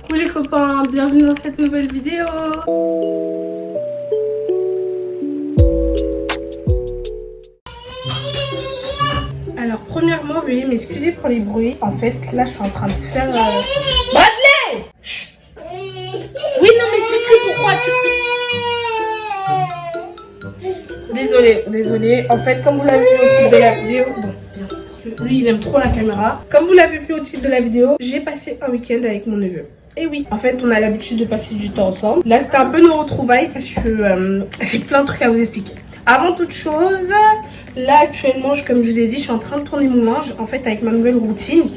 Coucou les copains, bienvenue dans cette nouvelle vidéo. Alors premièrement, veuillez m'excuser pour les bruits. En fait, là je suis en train de faire... Bradley Chut. Oui, non mais tu cries, pourquoi tu cries? Désolée. En fait, comme vous l'avez vu au titre de la vidéo... Bon, bien, parce que lui il aime trop la caméra. Comme vous l'avez vu au titre de la vidéo, j'ai passé un week-end avec mon neveu. Et oui, en fait, on a l'habitude de passer du temps ensemble. Là, c'était un peu nos retrouvailles parce que j'ai plein de trucs à vous expliquer. Avant toute chose, là, actuellement, comme je vous ai dit, je suis en train de tourner mon linge. En fait, avec ma nouvelle routine,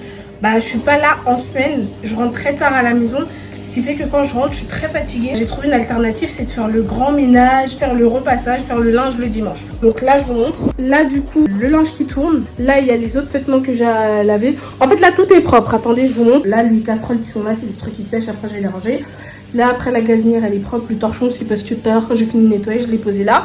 je suis pas là en semaine. Je rentre très tard à la maison. Ce qui fait que quand je rentre, je suis très fatiguée. J'ai trouvé une alternative, c'est de faire le grand ménage, faire le repassage, faire le linge le dimanche. Donc là, je vous montre. Là, du coup, le linge qui tourne. Là, il y a les autres vêtements que j'ai à laver. En fait, là, tout est propre. Attendez, je vous montre. Là, les casseroles qui sont là, c'est des trucs qui sèchent. Après, je vais les ranger. Là, après, la gazinière, elle est propre. Le torchon, c'est parce que tout à l'heure, quand j'ai fini de nettoyer, je l'ai posé là.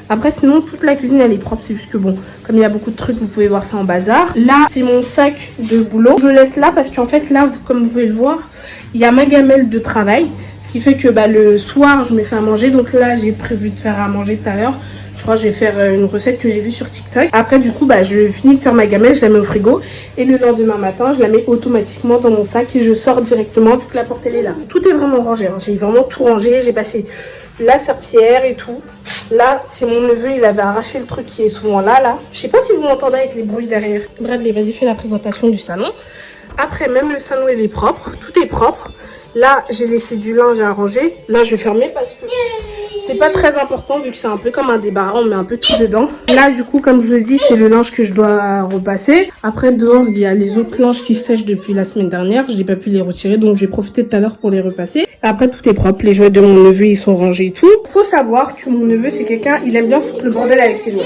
Après, sinon, toute la cuisine, elle est propre. C'est juste que bon, comme il y a beaucoup de trucs, vous pouvez voir ça en bazar. Là, c'est mon sac de boulot. Je le laisse là parce qu'en fait, là, comme vous pouvez le voir, il y a ma gamelle de travail. Ce qui fait que le soir, je me fais à manger. Donc là, j'ai prévu de faire à manger tout à l'heure. Je crois que je vais faire une recette que j'ai vue sur TikTok. Après, du coup, je finis de faire ma gamelle, je la mets au frigo. Et le lendemain matin, je la mets automatiquement dans mon sac et je sors directement vu que la porte, elle est là. Tout est vraiment rangé. J'ai vraiment tout rangé. J'ai passé la serpillière et tout. Là, c'est mon neveu, il avait arraché le truc qui est souvent là. Je sais pas si vous m'entendez avec les bruits derrière. Bradley, vas-y, fais la présentation du salon. Après, même le salon, il est propre. Tout est propre. Là, j'ai laissé du linge à ranger. Là, je vais fermer parce que c'est pas très important vu que c'est un peu comme un débarras. On met un peu tout dedans. Là, du coup, comme je vous ai dit, c'est le linge que je dois repasser. Après, dehors, il y a les autres linges qui sèchent depuis la semaine dernière. Je n'ai pas pu les retirer, donc j'ai profité tout à l'heure pour les repasser. Après, tout est propre. Les jouets de mon neveu, ils sont rangés et tout. Faut savoir que mon neveu, c'est quelqu'un, il aime bien foutre le bordel avec ses jouets.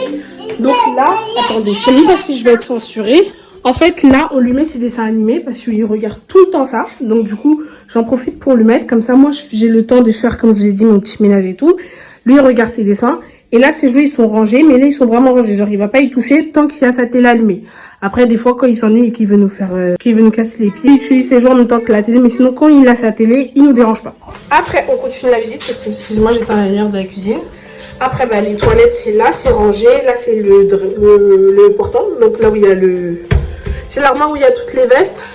Donc là, attendez, je sais même pas si je vais être censurée. En fait, là, on lui met ses dessins animés parce qu'il regarde tout le temps ça. Donc, du coup, j'en profite pour lui mettre. Comme ça, moi, j'ai le temps de faire, comme je vous ai dit, mon petit ménage et tout. Lui, il regarde ses dessins. Et là, ses jeux, ils sont rangés. Mais là, ils sont vraiment rangés. Genre, il va pas y toucher tant qu'il y a sa télé allumée. Après, des fois, quand il s'ennuie et qu'il veut nous faire, qu'il veut nous casser les pieds, il utilise ses jeux en même temps que la télé. Mais sinon, quand il a sa télé, il nous dérange pas. Après, on continue la visite. Excusez-moi, j'éteins la lumière de la cuisine. Après, les toilettes, c'est là, c'est rangé. Là, c'est le portant. Donc, là où il y a c'est l'armoire où il y a toutes les vestes.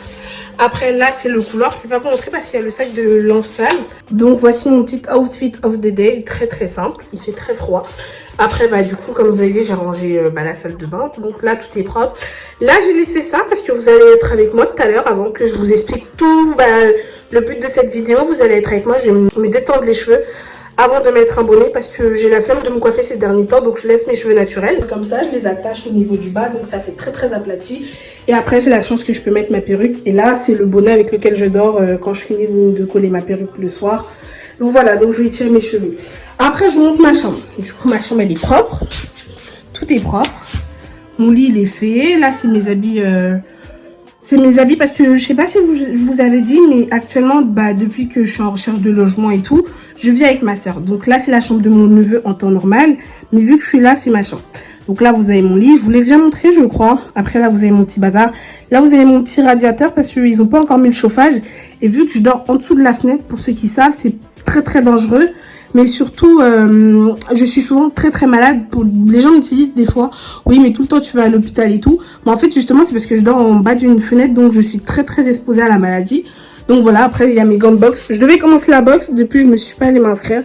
Après, là, c'est le couloir. Je ne peux pas vous montrer parce qu'il y a le sac de linge sale. Donc, voici mon petit outfit of the day. Très, très simple. Il fait très froid. Après, du coup, comme vous voyez, j'ai rangé la salle de bain. Donc là, tout est propre. Là, j'ai laissé ça parce que vous allez être avec moi tout à l'heure avant que je vous explique tout. Le but de cette vidéo, vous allez être avec moi. Je vais me détendre les cheveux avant de mettre un bonnet parce que j'ai la flemme de me coiffer ces derniers temps, donc je laisse mes cheveux naturels. Comme ça, je les attache au niveau du bas, donc ça fait très très aplati. Et après, j'ai la chance que je peux mettre ma perruque. Et là, c'est le bonnet avec lequel je dors quand je finis de coller ma perruque le soir. Donc voilà, donc je vais tirer mes cheveux. Après, je vous montre ma chambre. Du coup, ma chambre, elle est propre. Tout est propre. Mon lit, il est fait. Là, c'est mes habits... C'est mes habits parce que je sais pas si je vous avais dit, mais actuellement, depuis que je suis en recherche de logement et tout, je vis avec ma soeur. Donc là, c'est la chambre de mon neveu en temps normal. Mais vu que je suis là, c'est ma chambre. Donc là, vous avez mon lit. Je vous l'ai déjà montré, je crois. Après, là, vous avez mon petit bazar. Là, vous avez mon petit radiateur parce qu'ils n'ont pas encore mis le chauffage. Et vu que je dors en dessous de la fenêtre, pour ceux qui savent, c'est très, très dangereux. Mais surtout, je suis souvent très très malade. Les gens me disent des fois, oui mais tout le temps tu vas à l'hôpital et tout. Mais en fait justement c'est parce que je dors en bas d'une fenêtre, donc je suis très très exposée à la maladie. Donc voilà, après il y a mes gants de boxe. Je devais commencer la boxe, depuis je me suis pas allée m'inscrire.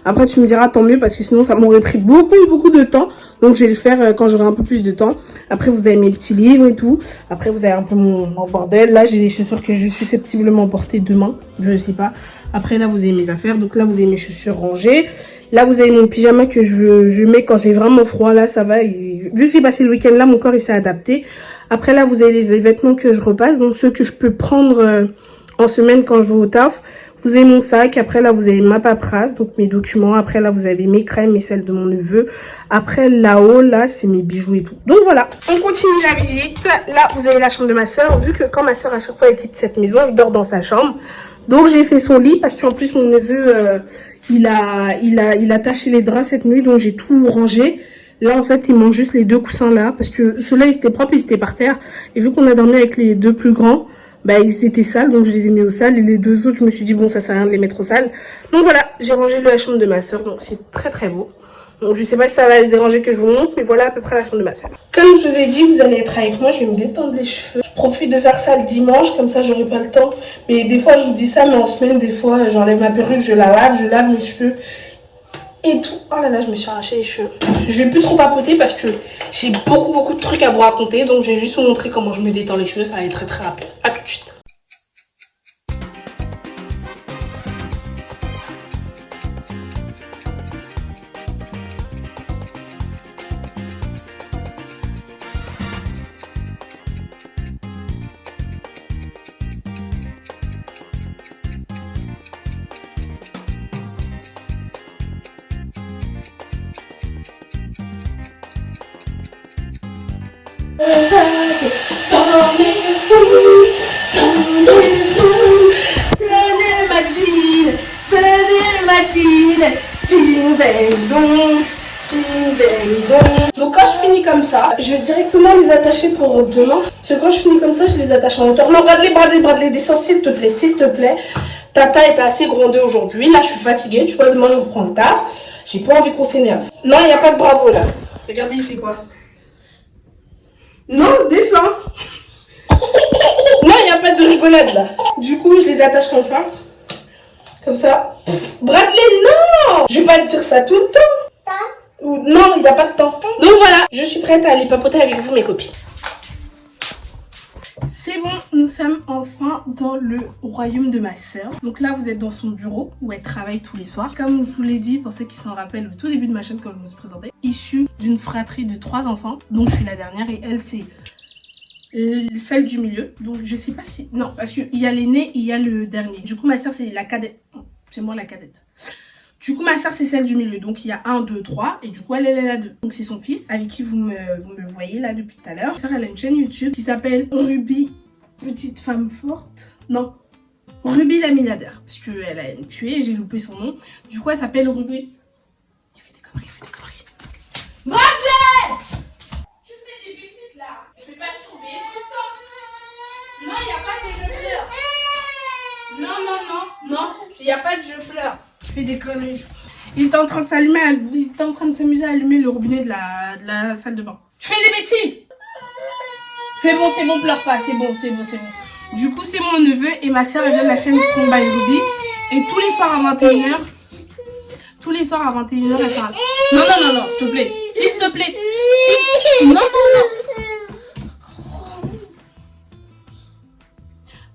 Après tu me diras tant mieux parce que sinon ça m'aurait pris beaucoup de temps. Donc je vais le faire quand j'aurai un peu plus de temps. Après vous avez mes petits livres et tout. Après vous avez un peu mon bordel. Là j'ai des chaussures que je suis susceptiblement porter demain. Je ne sais pas. Après là vous avez mes affaires. Donc là vous avez mes chaussures rangées. Là vous avez mon pyjama que je mets quand j'ai vraiment froid. Là ça va. Vu que j'ai passé le week-end là, mon corps il s'est adapté. Après là vous avez les vêtements que je repasse. Donc ceux que je peux prendre en semaine quand je vais au taf. Vous avez mon sac, après là vous avez ma paperasse, donc mes documents, après là vous avez mes crèmes et celles de mon neveu. Après là-haut, là c'est mes bijoux et tout. Donc voilà, on continue la visite. Là vous avez la chambre de ma soeur, vu que quand ma soeur à chaque fois elle quitte cette maison, je dors dans sa chambre. Donc j'ai fait son lit parce qu'en plus mon neveu il a taché les draps cette nuit, donc j'ai tout rangé. Là en fait il manque juste les deux coussins là parce que ceux-là ils étaient propres, ils étaient par terre. Et vu qu'on a dormi avec les deux plus grands, bah ils étaient sales, donc je les ai mis au sale. Et les deux autres, je me suis dit bon, ça sert à rien de les mettre au sale. Donc voilà, j'ai rangé la chambre de ma soeur, donc c'est très très beau. Donc je sais pas si ça va les déranger que je vous montre, mais voilà à peu près la chambre de ma soeur. Comme je vous ai dit, vous allez être avec moi, je vais me détendre les cheveux. Je profite de faire ça le dimanche, comme ça j'aurai pas le temps. Mais des fois je vous dis ça, mais en semaine, des fois j'enlève ma perruque, je lave mes cheveux. Et tout. Oh là là, je me suis arraché les cheveux. Je vais plus trop papoter parce que j'ai beaucoup de trucs à vous raconter. Donc je vais juste vous montrer comment je me détends les cheveux, ça va être très très rapide. A tout de suite. Donc quand je finis comme ça, je vais directement les attacher pour demain. Parce que quand je finis comme ça, je les attache en hauteur. Non, Bradley, descends s'il te plaît, s'il te plaît. Ta taille est assez grondée aujourd'hui. Là, je suis fatiguée. Tu vois, demain, je reprends le taf. J'ai pas envie qu'on s'énerve. Non, il n'y a pas de bravo là. Regardez, il fait quoi? Non, descends. Non, il n'y a pas de rigolade là. Du coup, je les attache comme ça. Comme ça. Bradley, non! Je vais pas te dire ça tout le temps. Non, il n'y a pas de temps. Donc voilà, je suis prête à aller papoter avec vous, mes copines. C'est bon, nous sommes enfin dans le royaume de ma sœur. Donc là, vous êtes dans son bureau où elle travaille tous les soirs. Comme je vous l'ai dit, pour ceux qui s'en rappellent au tout début de ma chaîne quand je me suis présentée, issue d'une fratrie de 3 enfants. Donc je suis la dernière et elle, c'est celle du milieu. Donc je sais pas si... Non, parce qu'il y a l'aîné et il y a le dernier. Du coup, ma sœur, c'est la cadette. C'est moi la cadette. Du coup, ma soeur, c'est celle du milieu. Donc, il y a 1, 2, 3. Et du coup, elle est la 2. Donc, c'est son fils avec qui vous me voyez là depuis tout à l'heure. Ma soeur, elle a une chaîne YouTube qui s'appelle Ruby Petite Femme Forte. Non. Ruby la milliardaire. Parce qu'elle a tué, j'ai loupé son nom. Du coup, elle s'appelle Ruby. Il fait des conneries, Bradley! Tu fais des bêtises là. Je vais pas te surveiller tout le temps. Non, il n'y a pas de je pleure. Non. Il n'y a pas de je pleure. Je fais des conneries. Il était en train de s'amuser à allumer le robinet de la salle de bain. Je fais des bêtises. C'est bon, pleure pas. C'est bon. Du coup, c'est mon neveu et ma soeur, elle vient de la chaîne Strong by Ruby. Et tous les soirs à 21h, elle parle. Non, s'il te plaît. Non.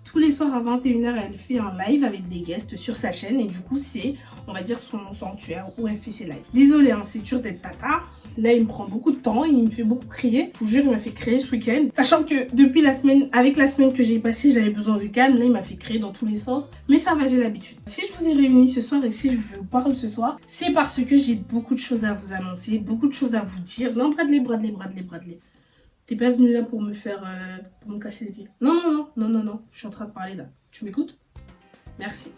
Tous les soirs à 21h, elle fait un live avec des guests sur sa chaîne. Et du coup, c'est, on va dire, son sanctuaire où elle fait ses lives. Désolée, hein, c'est dur d'être tata. Là, il me prend beaucoup de temps. Il me fait beaucoup crier. Je vous jure, il m'a fait crier ce week-end. Sachant que depuis la semaine, avec la semaine que j'ai passée, j'avais besoin de calme. Là, il m'a fait crier dans tous les sens. Mais ça va, j'ai l'habitude. Si je vous ai réunis ce soir et si je vous parle ce soir, c'est parce que j'ai beaucoup de choses à vous annoncer, beaucoup de choses à vous dire. Non, Bradley. T'es pas venu là pour me faire... pour me casser les pieds. Non. Je suis en train de parler là. Tu m'écoutes? Merci.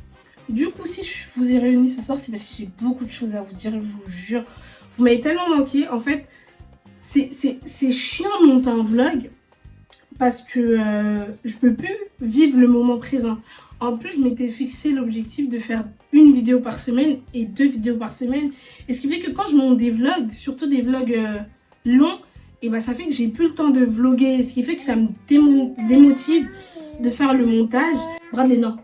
Du coup, si je vous ai réunis ce soir, c'est parce que j'ai beaucoup de choses à vous dire. Je vous jure. Vous m'avez tellement manqué. En fait, c'est chiant de monter un vlog. Parce que je peux plus vivre le moment présent. En plus, je m'étais fixé l'objectif de faire 1 vidéo par semaine et 2 vidéos par semaine. Et ce qui fait que quand je monte des vlogs, surtout des vlogs longs, et bah ça fait que j'ai plus le temps de vlogger, ce qui fait que ça me démotive de faire le montage. Bradley, non.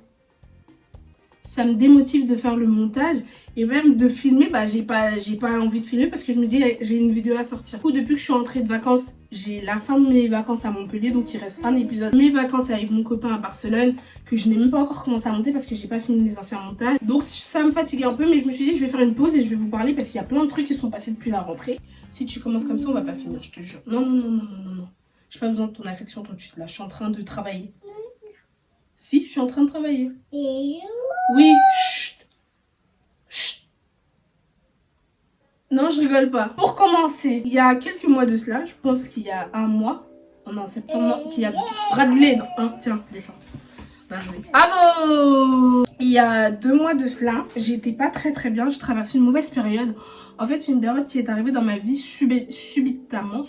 Ça me démotive de faire le montage et même de filmer, bah j'ai pas envie de filmer parce que je me dis j'ai une vidéo à sortir. Du coup, depuis que je suis entrée de vacances, j'ai la fin de mes vacances à Montpellier, donc il reste un épisode. Mes vacances avec mon copain à Barcelone que je n'ai même pas encore commencé à monter parce que j'ai pas fini les anciens montages. Donc ça me fatigue un peu, mais je me suis dit je vais faire une pause et je vais vous parler parce qu'il y a plein de trucs qui sont passés depuis la rentrée. Si tu commences comme ça, on va pas finir, je te jure. Non. J'ai pas besoin de ton affection tout de suite là. Je suis en train de travailler. Si, je suis en train de travailler. Oui, chut. Non, je rigole pas. Pour commencer, il y a quelques mois de cela, je pense qu'il y a 1 mois. Oh non, septembre, non, qu'il y a Bradley. Non, hein, tiens, descends. Bien joué. Bravo! Il y a 2 mois de cela, j'étais pas très bien. Je traversais une mauvaise période. En fait, c'est une période qui est arrivée dans ma vie subitement,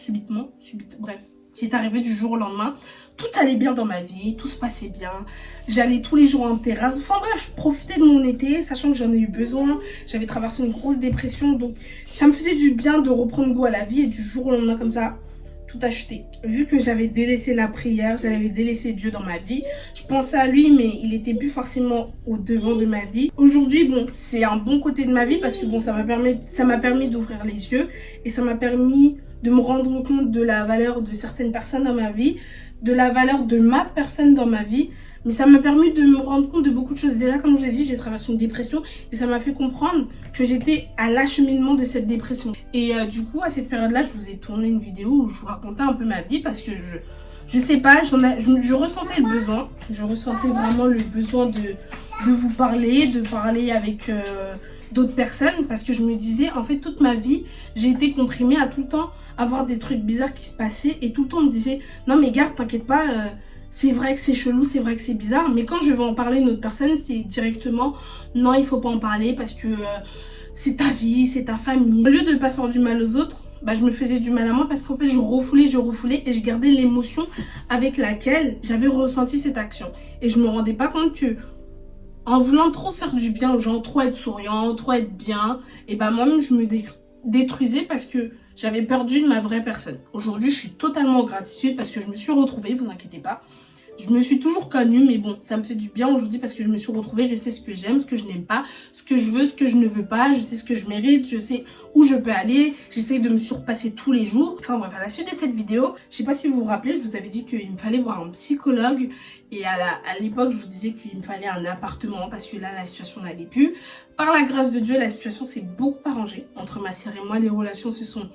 bref. qui est arrivé du jour au lendemain. Tout allait bien dans ma vie, tout se passait bien. J'allais tous les jours en terrasse. Enfin bref, je profitais de mon été, sachant que j'en ai eu besoin. J'avais traversé une grosse dépression, donc ça me faisait du bien de reprendre goût à la vie et du jour au lendemain comme ça, tout acheter. Vu que j'avais délaissé la prière, j'avais délaissé Dieu dans ma vie, je pensais à lui, mais il était plus forcément au devant de ma vie. Aujourd'hui, bon, c'est un bon côté de ma vie parce que bon, ça m'a permis d'ouvrir les yeux et ça m'a permis de me rendre compte de la valeur de certaines personnes dans ma vie, de la valeur de ma personne dans ma vie. Mais ça m'a permis de me rendre compte de beaucoup de choses. Déjà, comme je vous ai dit, j'ai traversé une dépression et ça m'a fait comprendre que j'étais à l'acheminement de cette dépression. Et du coup, à cette période-là, je vous ai tourné une vidéo où je vous racontais un peu ma vie parce que je sais pas, je ressentais le besoin. Je ressentais vraiment le besoin de vous parler, de parler avec d'autres personnes parce que je me disais, en fait, toute ma vie, j'ai été comprimée à tout le temps avoir des trucs bizarres qui se passaient et tout le temps on me disait, non mais garde, t'inquiète pas, c'est vrai que c'est chelou, c'est vrai que c'est bizarre, mais quand je vais en parler à une autre personne, c'est directement non, il faut pas en parler parce que c'est ta vie, c'est ta famille. Au lieu de ne pas faire du mal aux autres, bah, je me faisais du mal à moi parce qu'en fait je refoulais et je gardais l'émotion avec laquelle j'avais ressenti cette action. Et je me rendais pas compte que en voulant trop faire du bien aux gens, trop être souriant, trop être bien, et bah moi-même je me détruisais parce que j'avais perdu ma vraie personne. Aujourd'hui, je suis totalement en gratitude parce que je me suis retrouvée, vous inquiétez pas. Je me suis toujours connue, mais bon, ça me fait du bien aujourd'hui parce que je me suis retrouvée, je sais ce que j'aime, ce que je n'aime pas, ce que je veux, ce que je ne veux pas, je sais ce que je mérite, je sais où je peux aller, j'essaie de me surpasser tous les jours. Enfin bref, à la suite de cette vidéo, je sais pas si vous vous rappelez, je vous avais dit qu'il me fallait voir un psychologue et à l'époque, je vous disais qu'il me fallait un appartement parce que là, la situation n'allait plus. Par la grâce de Dieu, la situation s'est beaucoup arrangée. Entre ma sœur et moi, les relations se sont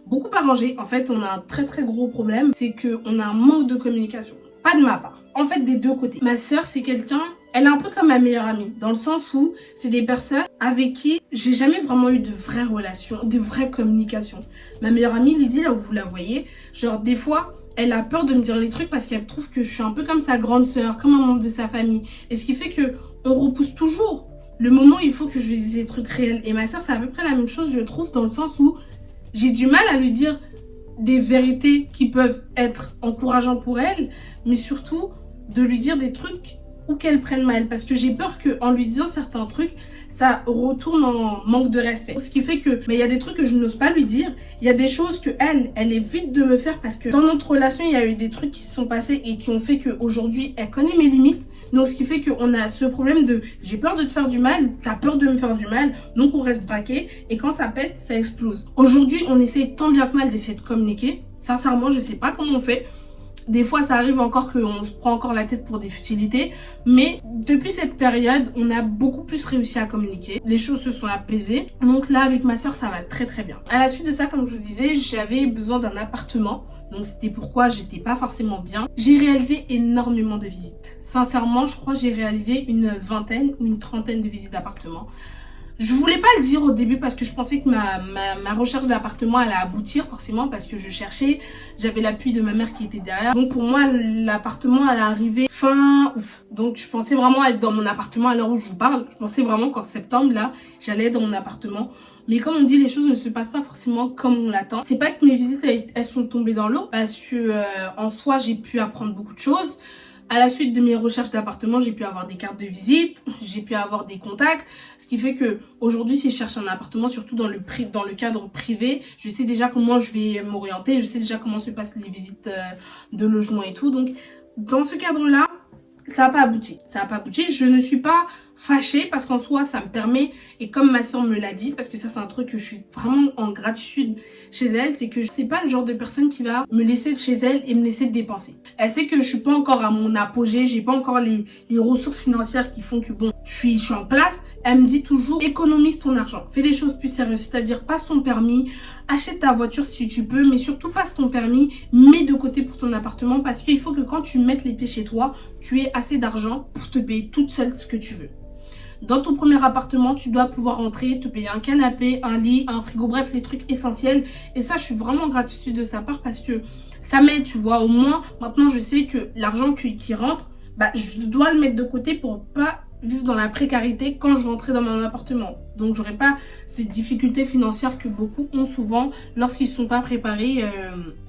beaucoup arrangées. En fait, on a un très gros problème, c'est qu'on a un manque de communication. Pas de ma part, en fait des deux côtés. Ma sœur, c'est quelqu'un, elle est un peu comme ma meilleure amie, dans le sens où c'est des personnes avec qui j'ai jamais vraiment eu de vraies relations, de vraies communications. Ma meilleure amie, Lydie, là où vous la voyez, genre des fois, elle a peur de me dire les trucs parce qu'elle trouve que je suis un peu comme sa grande sœur, comme un membre de sa famille. Et ce qui fait que on repousse toujours le moment où il faut que je lui dise des trucs réels. Et ma sœur, c'est à peu près la même chose, je trouve, dans le sens où j'ai du mal à lui dire des vérités qui peuvent être encourageantes pour elle, mais surtout de lui dire des trucs ou qu'elle prenne mal, parce que j'ai peur qu'en lui disant certains trucs, ça retourne en manque de respect. Ce qui fait que, mais il y a des trucs que je n'ose pas lui dire, il y a des choses que elle évite de me faire parce que dans notre relation, il y a eu des trucs qui se sont passés et qui ont fait qu'aujourd'hui, elle connaît mes limites. Donc ce qui fait qu'on a ce problème de j'ai peur de te faire du mal, t'as peur de me faire du mal, donc on reste braqué et quand ça pète, ça explose. Aujourd'hui, on essaie tant bien que mal d'essayer de communiquer. Sincèrement, je sais pas comment on fait. Des fois, ça arrive encore qu'on se prend encore la tête pour des futilités. Mais depuis cette période, on a beaucoup plus réussi à communiquer. Les choses se sont apaisées. Donc là, avec ma soeur, ça va très bien. À la suite de ça, comme je vous disais, j'avais besoin d'un appartement. Donc c'était pourquoi j'étais pas forcément bien. J'ai réalisé énormément de visites. Sincèrement, je crois que j'ai réalisé une vingtaine ou une trentaine de visites d'appartements. Je voulais pas le dire au début parce que je pensais que ma recherche d'appartement allait aboutir forcément parce que je cherchais, j'avais l'appui de ma mère qui était derrière. Donc pour moi, l'appartement allait arriver fin août. Donc je pensais vraiment être dans mon appartement à l'heure où je vous parle. Je pensais vraiment qu'en septembre, là, j'allais être dans mon appartement. Mais comme on dit, les choses ne se passent pas forcément comme on l'attend. C'est pas que mes visites, elles sont tombées dans l'eau parce que en soi, j'ai pu apprendre beaucoup de choses. À la suite de mes recherches d'appartement, j'ai pu avoir des cartes de visite, j'ai pu avoir des contacts, ce qui fait que aujourd'hui, si je cherche un appartement, surtout dans le cadre privé, je sais déjà comment je vais m'orienter, je sais déjà comment se passent les visites de logement et tout. Donc, dans ce cadre-là, ça n'a pas abouti. Ça n'a pas abouti. Je ne suis pas fâchée parce qu'en soi, ça me permet, et comme ma soeur me l'a dit, parce que ça, c'est un truc que je suis vraiment en gratitude chez elle, c'est que je sais pas le genre de personne qui va me laisser chez elle et me laisser dépenser. Elle sait que je suis pas encore à mon apogée, j'ai pas encore les ressources financières qui font que bon, je suis en place. Elle me dit toujours, économise ton argent, fais des choses plus sérieuses, c'est-à-dire passe ton permis, achète ta voiture si tu peux, mais surtout passe ton permis, mets de côté pour ton appartement parce qu'il faut que quand tu mettes les pieds chez toi, tu aies assez d'argent pour te payer toute seule ce que tu veux. Dans ton premier appartement, tu dois pouvoir rentrer, te payer un canapé, un lit, un frigo, bref, les trucs essentiels. Et ça, je suis vraiment en gratitude de sa part parce que ça m'aide, tu vois. Au moins, maintenant, je sais que l'argent qui rentre, bah, je dois le mettre de côté pour pas vivre dans la précarité quand je rentrais dans mon appartement. Donc j'aurais pas ces difficultés financières que beaucoup ont souvent lorsqu'ils ne sont pas préparés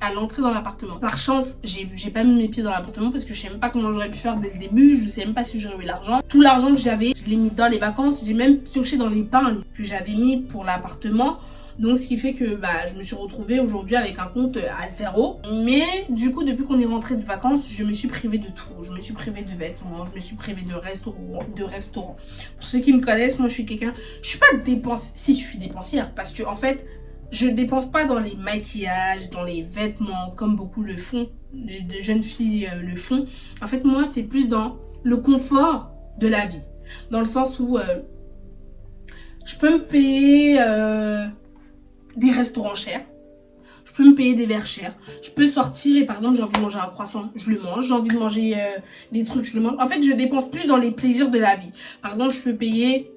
à l'entrée dans l'appartement. Par chance, j'ai pas mis mes pieds dans l'appartement parce que je sais même pas comment j'aurais pu faire dès le début, je sais même pas si j'aurais eu l'argent. Tout l'argent que j'avais, je l'ai mis dans les vacances, j'ai même pioché dans l'épargne que j'avais mis pour l'appartement. Donc ce qui fait que je me suis retrouvée aujourd'hui avec un compte à 0. Mais du coup, depuis qu'on est rentré de vacances, je me suis privée de tout. Je me suis privée de vêtements, je me suis privée de restaurants. Pour ceux qui me connaissent, moi je suis quelqu'un... Je suis pas dépensière. Si, je suis dépensière parce que en fait, je dépense pas dans les maquillages, dans les vêtements, comme beaucoup le font, de jeunes filles le font. En fait, moi, c'est plus dans le confort de la vie. Dans le sens où je peux me payer... des restaurants chers, je peux me payer des verres chers, je peux sortir et par exemple j'ai envie de manger un croissant, je le mange, j'ai envie de manger des trucs, je le mange. En fait, je dépense plus dans les plaisirs de la vie. Par exemple, je peux payer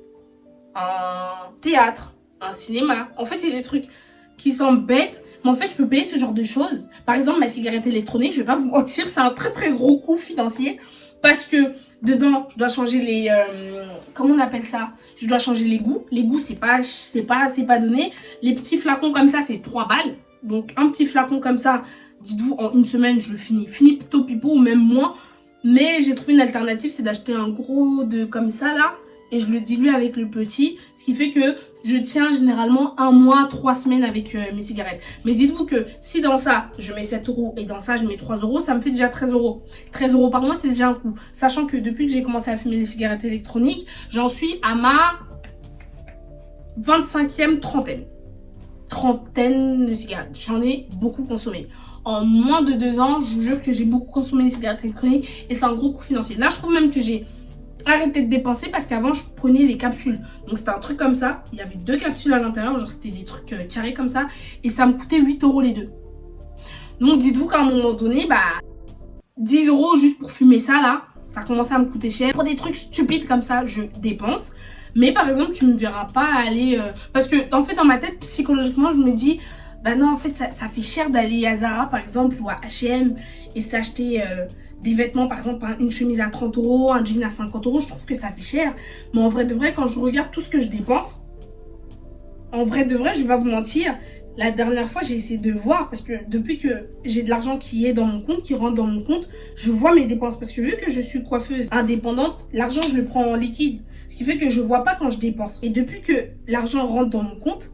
un théâtre, un cinéma. En fait, c'est des trucs qui semblent bêtes, mais en fait, je peux payer ce genre de choses. Par exemple, ma cigarette électronique, je vais pas vous mentir, c'est un très très gros coût financier parce que dedans, je dois changer les... comment on appelle ça? Je dois changer les goûts. Les goûts, c'est pas donné. Les petits flacons comme ça, c'est 3 balles. Donc, un petit flacon comme ça, dites-vous, en une semaine, je le finis. Fini plutôt pipeau ou même moins. Mais j'ai trouvé une alternative, c'est d'acheter un gros de comme ça, là. Et je le dilue avec le petit. Ce qui fait que je tiens généralement 1 mois, 3 semaines avec mes cigarettes. Mais dites-vous que si dans ça, je mets 7 € et dans ça, je mets 3 €, ça me fait déjà 13 €. 13 € par mois, c'est déjà un coup. Sachant que depuis que j'ai commencé à fumer les cigarettes électroniques, j'en suis à ma 25e trentaine de cigarettes. J'en ai beaucoup consommé. En moins de 2 ans, je vous jure que j'ai beaucoup consommé les cigarettes électroniques et c'est un gros coup financier. Là, je trouve même que j'ai arrêté de dépenser parce qu'avant je prenais les capsules, donc c'était un truc comme ça, il y avait 2 capsules à l'intérieur, genre c'était des trucs carrés comme ça et ça me coûtait 8 € les deux. Donc dites-vous qu'à un moment donné 10 € juste pour fumer ça là, ça commençait à me coûter cher. Pour des trucs stupides comme ça, je dépense. Mais par exemple, tu me verras pas aller parce que en fait dans ma tête psychologiquement je me dis non, en fait ça fait cher d'aller à Zara par exemple ou à H&M et s'acheter des vêtements, par exemple une chemise à 30 €, un jean à 50 €, je trouve que ça fait cher. Mais en vrai de vrai, quand je regarde tout ce que je dépense, en vrai de vrai, je vais pas vous mentir, la dernière fois j'ai essayé de voir, parce que depuis que j'ai de l'argent qui est dans mon compte, qui rentre dans mon compte, je vois mes dépenses. Parce que vu que je suis coiffeuse indépendante, l'argent je le prends en liquide. Ce qui fait que je vois pas quand je dépense. Et depuis que l'argent rentre dans mon compte,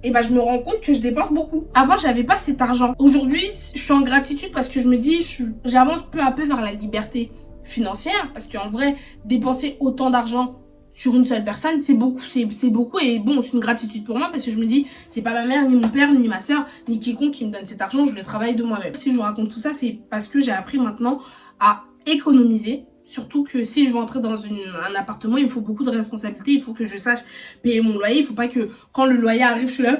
je me rends compte que je dépense beaucoup. Avant, j'avais pas cet argent. Aujourd'hui, je suis en gratitude parce que je me dis, j'avance peu à peu vers la liberté financière. Parce qu'en vrai, dépenser autant d'argent sur une seule personne, c'est beaucoup. Et bon, c'est une gratitude pour moi parce que je me dis, c'est pas ma mère, ni mon père, ni ma soeur, ni quiconque qui me donne cet argent. Je le travaille de moi-même. Si je vous raconte tout ça, c'est parce que j'ai appris maintenant à économiser. Surtout que si je veux entrer dans un appartement, il me faut beaucoup de responsabilités. Il faut que je sache payer mon loyer. Il faut pas que quand le loyer arrive, je suis là,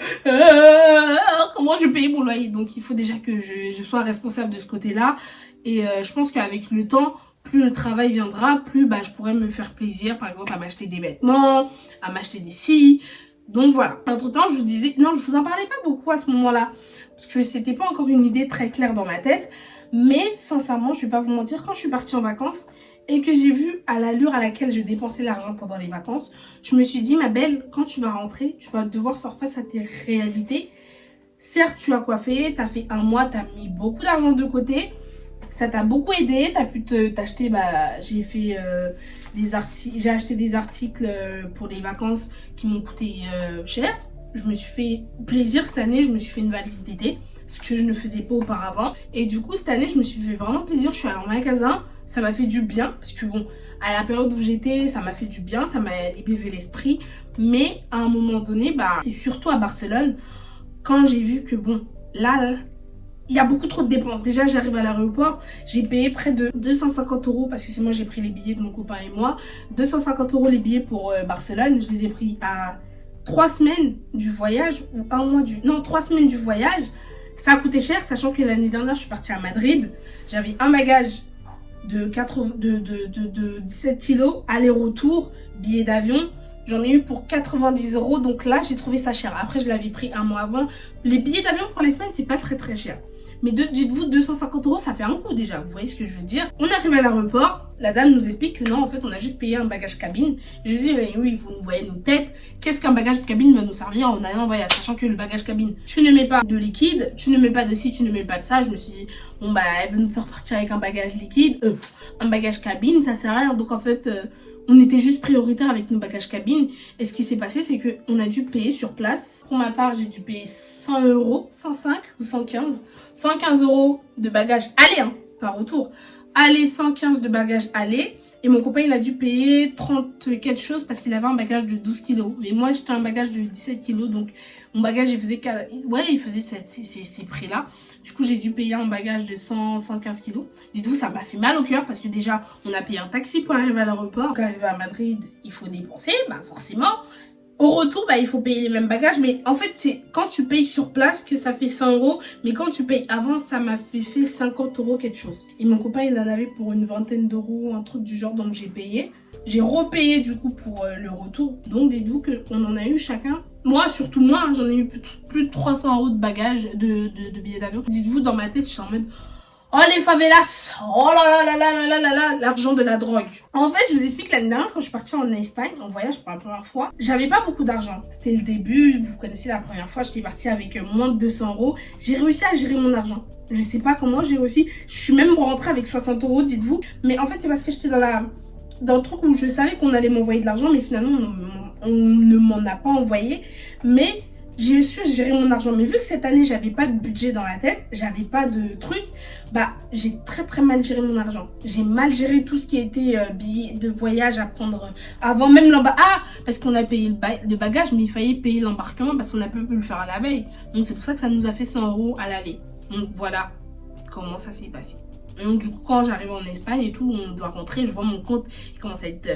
comment je paye mon loyer? Donc il faut déjà que je sois responsable de ce côté-là. Et je pense qu'avec le temps, plus le travail viendra, plus je pourrais me faire plaisir. Par exemple, à m'acheter des vêtements, à m'acheter des scies. Donc voilà. Entre temps, je vous disais, non, je vous en parlais pas beaucoup à ce moment-là. Parce que c'était pas encore une idée très claire dans ma tête. Mais sincèrement, je vais pas vous mentir, quand je suis partie en vacances et que j'ai vu à l'allure à laquelle je dépensais l'argent pendant les vacances, je me suis dit, ma belle, quand tu vas rentrer, tu vas devoir faire face à tes réalités. Certes, tu as coiffé, tu as fait 1 mois, tu as mis beaucoup d'argent de côté. Ça t'a beaucoup aidé, tu as pu t'acheter, j'ai acheté des articles pour les vacances qui m'ont coûté cher. Je me suis fait plaisir cette année, je me suis fait une valise d'été. Ce que je ne faisais pas auparavant. Et du coup, cette année, je me suis fait vraiment plaisir. Je suis allée en magasin. Ça m'a fait du bien. Parce que bon, à la période où j'étais, ça m'a fait du bien. Ça m'a libéré l'esprit. Mais à un moment donné, c'est surtout à Barcelone, quand j'ai vu que bon, là, il y a beaucoup trop de dépenses. Déjà, j'arrive à l'aéroport. J'ai payé près de 250 € parce que c'est moi, j'ai pris les billets de mon copain et moi. 250 € les billets pour Barcelone. Je les ai pris à 3 semaines du voyage ou 1 mois du... Non, 3 semaines du voyage. Ça a coûté cher, sachant que l'année dernière, je suis partie à Madrid. J'avais un bagage de 17 kilos, aller-retour, billet d'avion. J'en ai eu pour 90 €. Donc là, j'ai trouvé ça cher. Après, je l'avais pris 1 mois avant. Les billets d'avion pour les semaines, c'est pas très très cher. Mais dites-vous, 250 euros, ça fait un coup déjà. Vous voyez ce que je veux dire? On arrive à l'aéroport. La dame nous explique que non, en fait, on a juste payé un bagage cabine. Je lui dis, mais oui, vous nous voyez nos têtes. Qu'est-ce qu'un bagage de cabine va nous servir en allant en voyage? Sachant que le bagage cabine, tu ne mets pas de liquide, tu ne mets pas de ci, tu ne mets pas de ça. Je me suis dit, bon, bah, elle veut nous faire partir avec un bagage liquide. Un bagage cabine, ça sert à rien. Donc, en fait, on était juste prioritaire avec nos bagages cabine. Et ce qui s'est passé, c'est qu'on a dû payer sur place. Pour ma part, j'ai dû payer 100 euros, 105 ou 115. 115 euros de bagages aller, hein, pas retour. Aller, 115 de bagages aller. Et mon copain, il a dû payer 30 quelque chose parce qu'il avait un bagage de 12 kilos. Mais moi, j'étais un bagage de 17 kilos. Donc, mon bagage, il faisait ces prix-là. Du coup, j'ai dû payer un bagage de 115 kilos. Dites-vous, ça m'a fait mal au cœur parce que déjà, on a payé un taxi pour arriver à l'aéroport. Quand arriver à Madrid, il faut dépenser, bah forcément. Au retour, bah, il faut payer les mêmes bagages. Mais en fait, c'est quand tu payes sur place que ça fait 100 euros. Mais quand tu payes avant, ça m'a fait 50 euros quelque chose. Et mon copain, il en avait pour une vingtaine d'euros, un truc du genre. Donc, j'ai payé. J'ai repayé du coup pour le retour. Donc, dites-vous qu'on en a eu chacun. Moi, surtout moi, hein, j'en ai eu plus de 300 euros de bagages, de billets d'avion. Dites-vous, dans ma tête, je suis en mode... Oh les favelas, oh là là là là là là là, l'argent de la drogue. En fait, je vous explique, l'année dernière, quand je suis partie en Espagne, en voyage pour la première fois, j'avais pas beaucoup d'argent. C'était le début, vous connaissez la première fois, j'étais partie avec moins de 200 euros. J'ai réussi à gérer mon argent. Je sais pas comment j'ai réussi. Je suis même rentrée avec 60 euros, dites-vous. Mais en fait, c'est parce que j'étais dans le truc où je savais qu'on allait m'envoyer de l'argent, mais finalement, on ne m'en a pas envoyé. Mais... j'ai su gérer mon argent, mais vu que cette année j'avais pas de budget dans la tête, j'avais pas de truc, bah j'ai très mal géré mon argent. J'ai mal géré tout ce qui était billets de voyage à prendre avant même l'embarquement. Ah, parce qu'on a payé le bagage, mais il fallait payer l'embarquement parce qu'on a pas pu le faire à la veille. Donc c'est pour ça que ça nous a fait 100 euros à l'aller. Donc voilà comment ça s'est passé. Donc du coup quand j'arrive en Espagne et tout, on doit rentrer, je vois mon compte qui commence à être...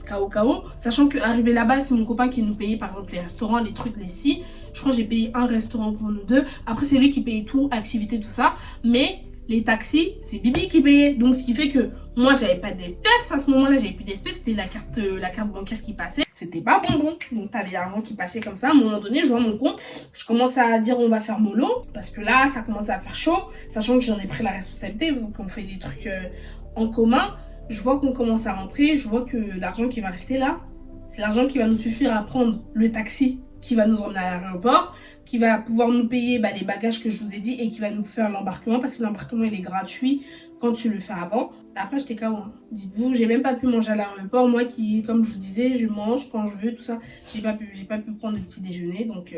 KO, sachant qu'arrivé là-bas, c'est mon copain qui nous payait par exemple les restaurants, les trucs, les si. Je crois que j'ai payé un restaurant pour nous deux. Après, c'est lui qui payait tout, activité, tout ça. Mais les taxis, c'est Bibi qui payait. Donc, ce qui fait que moi, j'avais pas d'espèces. À ce moment-là, j'avais plus d'espèces. C'était la carte bancaire qui passait. C'était pas bonbon. Donc, t'avais l'argent qui passait comme ça. À un moment donné, je vois mon compte. Je commence à dire on va faire mollo. Parce que là, ça commence à faire chaud. Sachant que j'en ai pris la responsabilité. Vu qu'on fait des trucs en commun. Je vois qu'on commence à rentrer, je vois que l'argent qui va rester là, c'est l'argent qui va nous suffire à prendre le taxi qui va nous emmener à l'aéroport, qui va pouvoir nous payer les bagages que je vous ai dit et qui va nous faire l'embarquement parce que l'embarquement il est gratuit quand tu le fais avant. Après j'étais KO, hein. Dites-vous, j'ai même pas pu manger à l'aéroport. Moi qui, comme je vous disais, je mange quand je veux, tout ça. J'ai pas pu prendre le petit déjeuner donc...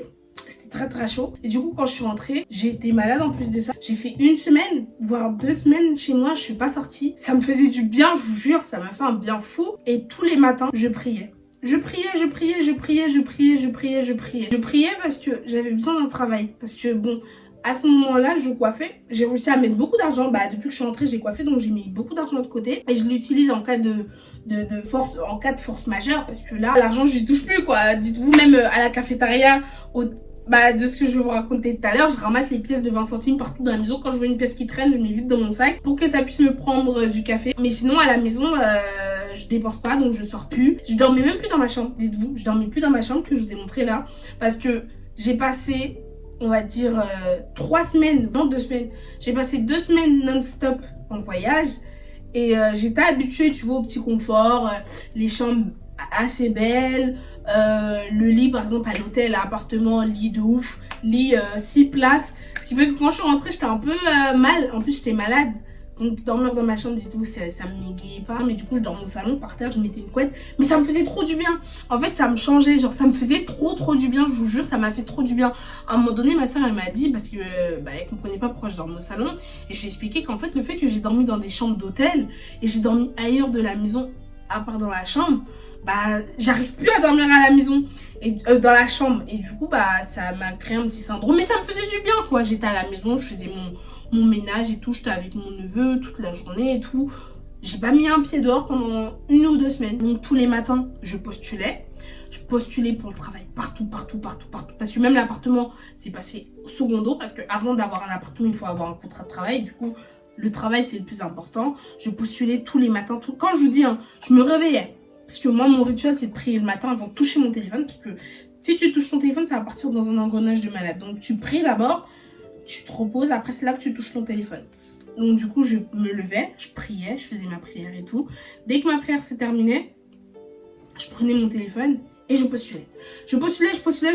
c'était très chaud. Et du coup, quand je suis rentrée, j'ai été malade en plus de ça. J'ai fait 1 semaine, voire 2 semaines chez moi. Je suis pas sortie. Ça me faisait du bien, je vous jure. Ça m'a fait un bien fou. Et tous les matins, je priais. Je priais parce que j'avais besoin d'un travail. Parce que bon, à ce moment-là, je coiffais. J'ai réussi à mettre beaucoup d'argent. Bah, depuis que je suis rentrée, j'ai coiffé. Donc, j'ai mis beaucoup d'argent de côté. Et je l'utilise en cas de force majeure. Parce que là, l'argent, je n'y touche plus, quoi. Dites-vous, même à la cafétéria, de ce que je vais vous raconter tout à l'heure, je ramasse les pièces de 20 centimes partout dans la maison. Quand je vois une pièce qui traîne, je mets vite dans mon sac pour que ça puisse me prendre du café. Mais sinon, à la maison, je dépense pas, donc je sors plus. Je dormais même plus dans ma chambre, dites-vous. Je dormais plus dans ma chambre que je vous ai montré là. Parce que j'ai passé, on va dire, 3 semaines, non 2 semaines. J'ai passé 2 semaines non-stop en voyage. Et j'étais habituée, tu vois, au petit confort, les chambres assez belle, le lit par exemple à l'hôtel, à appartement, lit de ouf, lit 6 places, ce qui fait que quand je suis rentrée j'étais un peu mal, en plus j'étais malade, donc dormir dans ma chambre, dites-vous, ça me m'égayait pas, mais du coup je dormais au salon, par terre, je mettais une couette, mais ça me faisait trop du bien, en fait ça me changeait, genre ça me faisait trop du bien, je vous jure, ça m'a fait trop du bien. À un moment donné ma soeur elle m'a dit, parce que elle comprenait pas pourquoi je dormais au salon, et je lui ai expliqué qu'en fait le fait que j'ai dormi dans des chambres d'hôtel, et j'ai dormi ailleurs de la maison, à part dans la chambre, j'arrive plus à dormir à la maison et dans la chambre, et du coup ça m'a créé un petit syndrome, mais ça me faisait du bien quoi. J'étais à la maison, je faisais mon ménage et tout, j'étais avec mon neveu toute la journée et tout. J'ai pas mis un pied dehors pendant 1 ou 2 semaines. Donc tous les matins je postulais pour le travail partout, parce que même l'appartement c'est passé au secondo, parce que avant d'avoir un appartement il faut avoir un contrat de travail. Du coup le travail c'est le plus important. Je postulais tous les matins, quand je vous dis hein, je me réveillais. Parce que moi, mon rituel, c'est de prier le matin avant de toucher mon téléphone. Parce que si tu touches ton téléphone, ça va partir dans un engrenage de malade. Donc, tu pries d'abord. tu te reposes, après c'est là que tu touches ton téléphone. Donc du coup, je me levais, je priais, je faisais ma prière et tout. Dès que ma prière se terminait, je prenais mon téléphone et je postulais. Je postulais.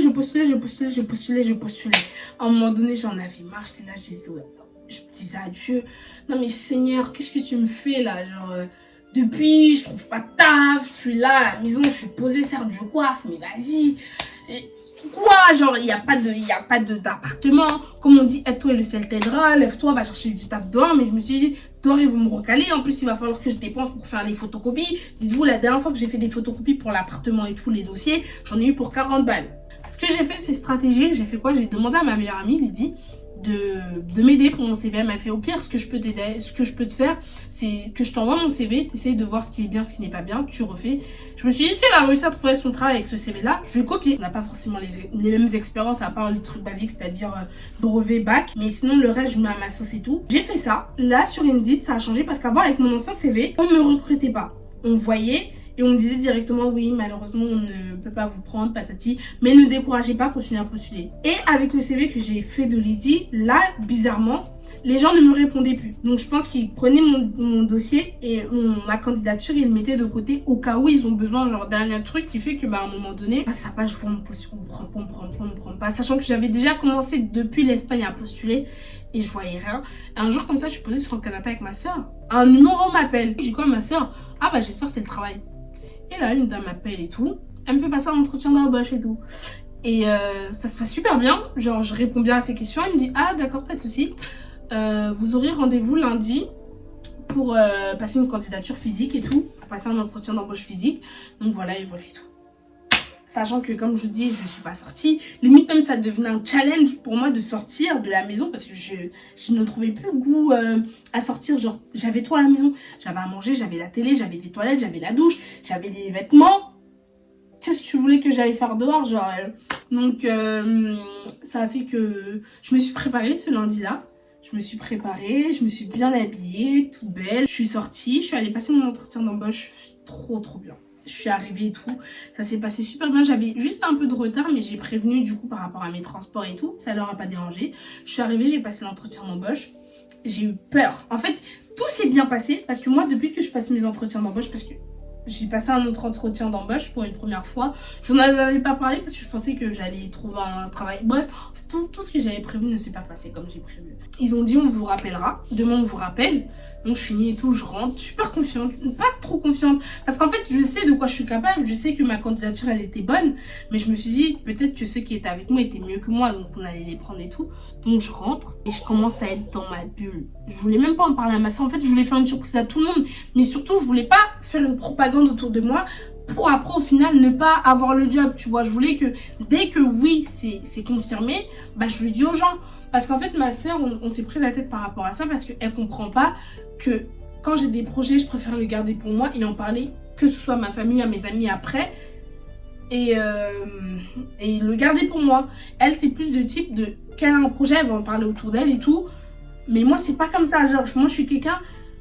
À un moment donné, j'en avais marre, j'étais là, je me disais à Dieu, non mais Seigneur, qu'est-ce que tu me fais là, genre... depuis, je trouve pas de taf, je suis là à la maison, je suis posée, certes je coiffe, mais vas-y. Quoi, genre, il n'y a pas d'appartement. Comme on dit, aide-toi et le ciel t'aidera, lève-toi, va chercher du taf dehors. Mais je me suis dit, dehors, ils vont me recaler. En plus, il va falloir que je dépense pour faire les photocopies. Dites-vous, la dernière fois que j'ai fait des photocopies pour l'appartement et tous les dossiers, j'en ai eu pour 40 balles. Ce que j'ai fait, c'est stratégique. J'ai fait quoi? J'ai demandé à ma meilleure amie, lui dit, de m'aider pour mon CV. Elle m'a fait, au pire, ce que je peux te faire, c'est que je t'envoie mon CV, t'essayes de voir ce qui est bien, ce qui n'est pas bien, tu refais. Je me suis dit, si elle a réussi à trouver son travail avec ce CV là, je vais copier. On n'a pas forcément les mêmes expériences à part les trucs basiques, c'est-à-dire brevet, bac, mais sinon le reste je mets à ma sauce et tout. J'ai fait ça. Là sur Indeed, ça a changé parce qu'avant avec mon ancien CV, on me recrutait pas. On voyait et on me disait directement, oui, malheureusement, on ne peut pas vous prendre, patati. Mais ne découragez pas, continuez à postuler. Et avec le CV que j'ai fait de Lydie, là, bizarrement, les gens ne me répondaient plus. Donc, je pense qu'ils prenaient mon dossier et ma candidature, ils le mettaient de côté au cas où ils ont besoin, genre, d'un truc qui fait que, à un moment donné, ça passe, je vois mon poste, on me prend pas. Sachant que j'avais déjà commencé depuis l'Espagne à postuler et je voyais rien. Et un jour, comme ça, je suis posée sur le canapé avec ma soeur. Un numéro m'appelle. Je dis quoi, ma soeur? Ah, j'espère que c'est le travail. Et là, une dame m'appelle et tout. Elle me fait passer un entretien d'embauche et tout. Et ça se passe super bien. Genre, je réponds bien à ses questions. Elle me dit, ah d'accord, pas de souci. Vous aurez rendez-vous lundi pour passer une candidature physique et tout. Pour passer un entretien d'embauche physique. Donc voilà et voilà et tout. Sachant que, comme je vous dis, je ne suis pas sortie. Limite même, ça devenait un challenge pour moi de sortir de la maison parce que je ne trouvais plus le goût à sortir. Genre, j'avais tout à la maison. J'avais à manger, j'avais la télé, j'avais les toilettes, j'avais la douche, j'avais des vêtements. Qu'est-ce que tu voulais que j'aille faire dehors, genre Donc, ça a fait que je me suis préparée ce lundi-là. Je me suis préparée, je me suis bien habillée, toute belle. Je suis sortie, je suis allée passer mon entretien d'embauche. Trop bien. Je suis arrivée et tout, ça s'est passé super bien. J'avais juste un peu de retard, mais j'ai prévenu du coup par rapport à mes transports et tout. Ça leur a pas dérangé. Je suis arrivée, j'ai passé l'entretien d'embauche. J'ai eu peur. En fait, tout s'est bien passé parce que moi, depuis que je passe mes entretiens d'embauche, parce que j'ai passé un autre entretien d'embauche pour une première fois. Je n'en avais pas parlé parce que je pensais que j'allais trouver un travail. Bref, en fait, tout ce que j'avais prévu ne s'est pas passé comme j'ai prévu. Ils ont dit on vous rappellera. Demain on vous rappelle. Donc je finis et tout, je rentre, super confiante, pas trop confiante. Parce qu'en fait, je sais de quoi je suis capable, je sais que ma candidature, elle était bonne. Mais je me suis dit, peut-être que ceux qui étaient avec moi étaient mieux que moi, donc on allait les prendre et tout. Donc je rentre et je commence à être dans ma bulle. Je voulais même pas en parler à ma soeur. En fait, je voulais faire une surprise à tout le monde. Mais surtout, je voulais pas faire une propagande autour de moi pour après, au final, ne pas avoir le job, tu vois. Je voulais que, dès que oui, c'est confirmé, je le dis aux gens. Parce qu'en fait, ma soeur, on s'est pris la tête par rapport à ça parce qu'elle comprend pas que quand j'ai des projets, je préfère le garder pour moi et en parler, que ce soit à ma famille, à mes amis après. Et le garder pour moi. Elle, c'est plus de type de, qu'elle a un projet, elle va en parler autour d'elle et tout. Mais moi, c'est pas comme ça. Genre, moi, je suis quelqu'un,